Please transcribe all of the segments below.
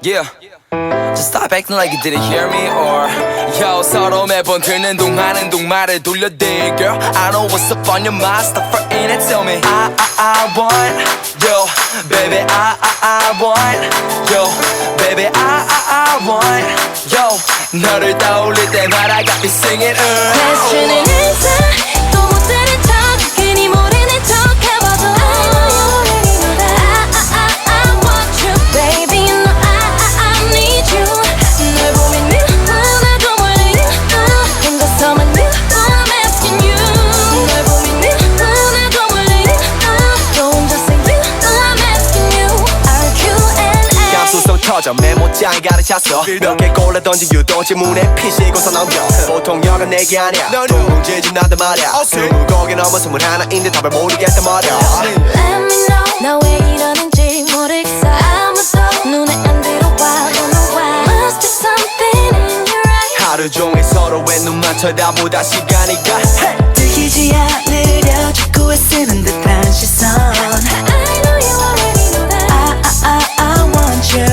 Yeah. Just stop acting like you didn't hear me or yo 서로 매번 듣는 둥 하는 둥 말을 돌려대 Girl I know what's up on your mind Stop frontin' and tell me I want yo baby I want yo baby I want yo 너를 떠올릴 때마다 I got me singing Questioning answer 또 못 들은 척 괜히 모르는 척 해봐도 I want you baby you know I need you 널 보면 나도 몰래 혼자서만 I'm asking you 널 보면 나도 몰래 또 혼자서 I'm asking you RQNA 감수성 터져 메모장에 가득 찼어 몇 개 골라 던진 유도지 문에 피시고서 넘겨 보통 여가 내게 아니야 둥둥지진 나단 말이야 스무곡에 넘어 21인데 답을 모르겠단 말이야 Let me know 나 왜 이러는지 모르겠어 아무도 눈에 안 들어와 Don't know why Must be something in your eyes 하루 종일 서로의 눈만 쳐다보다 시간이 가 들키지 않으려 자꾸 애쓰는 듯한 시선 I know you already know that I want you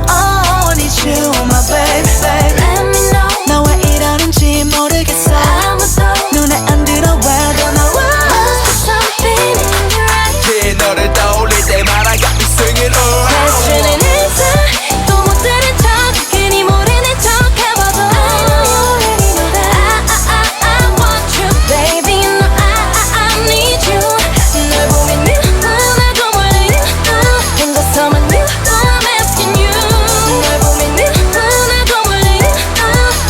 I need you my baby Let me know 나 왜 이러는지 모르겠어 아무도 눈에 안 들어와 Don't know why Must be something in your eyes Yeah 너를 떠올릴 때마다 I got me singing Questioning answer 또 못 들은 척 괜히 모르는 척 해봐도 I know you already know that I want you baby you know I need you 널 보면 나도 몰래 혼자서만 I'm asking you 널 보면 나도 몰래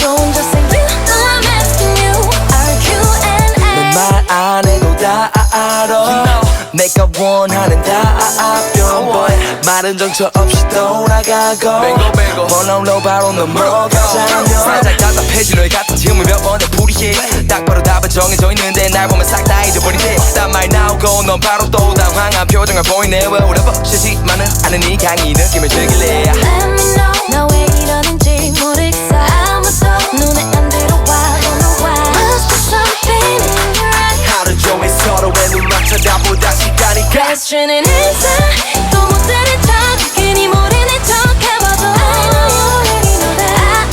또 혼자서 I'm asking you RQNA 말 안 해도 다 알아 내가 원하는 답변 boy 말은 정처 없이 돌아가고 번호로 바로 넘어가자면 살짝 답답해진 너의 같은 질문 몇 번에 풀이해 딱 봐도 답은 정해져 있는데 날 보면 싹 다 잊어버린대 딴 말 나오고 넌 바로 또 당황한 표정을 보이네 왜 whatever 쉬지만은 않은 이 강의 느낌을 즐길래 Let me know 나 왜 이러는지 모르겠어 아무도 눈에 안 들어와 Don't know why Must be something in your eyes 하루 종일 서로의 눈만 쳐다보다 시간이 가 Questioning answer 또 못 들은 척 괜히 모르는 척 해봐도 I know you already know that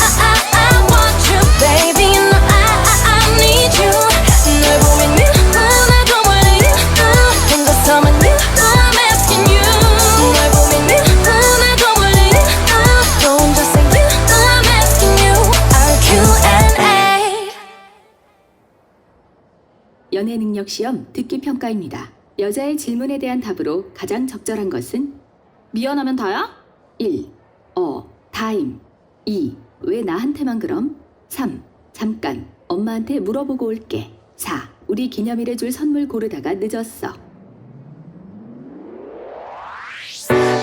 I want you baby you know I need you 널 보면 나도 몰래 혼자서만 I'm asking you 널 보면 나도 몰래 또 혼자서 I'm asking you RQNA 연애 능력 시험 듣기 평가입니다. 여자의 질문에 대한 답으로 가장 적절한 것은 미안하면 다야? 1. 다임 2. 왜 나한테만 그럼? 3. 잠깐 엄마한테 물어보고 올게 4. 우리 기념일에 줄 선물 고르다가 늦었어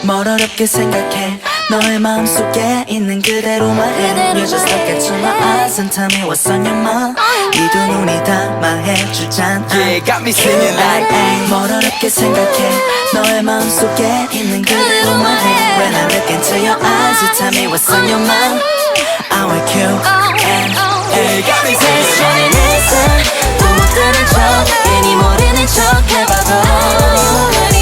뭘 어렵게 생각해 너의 마음속에 있는 그대로만 해 You just look into my eyes and tell me what's on your mind 이 두 눈이 다 말해주잖아 Yeah got me singing like 뭘 어렵게 생각해 너의 마음속에 있는 그대로만 해 When I look into your eyes you tell me what's on your mind I want you and Yeah got me singing Questioning answer 또 못 들은 척 괜히 모르는 척 해봐도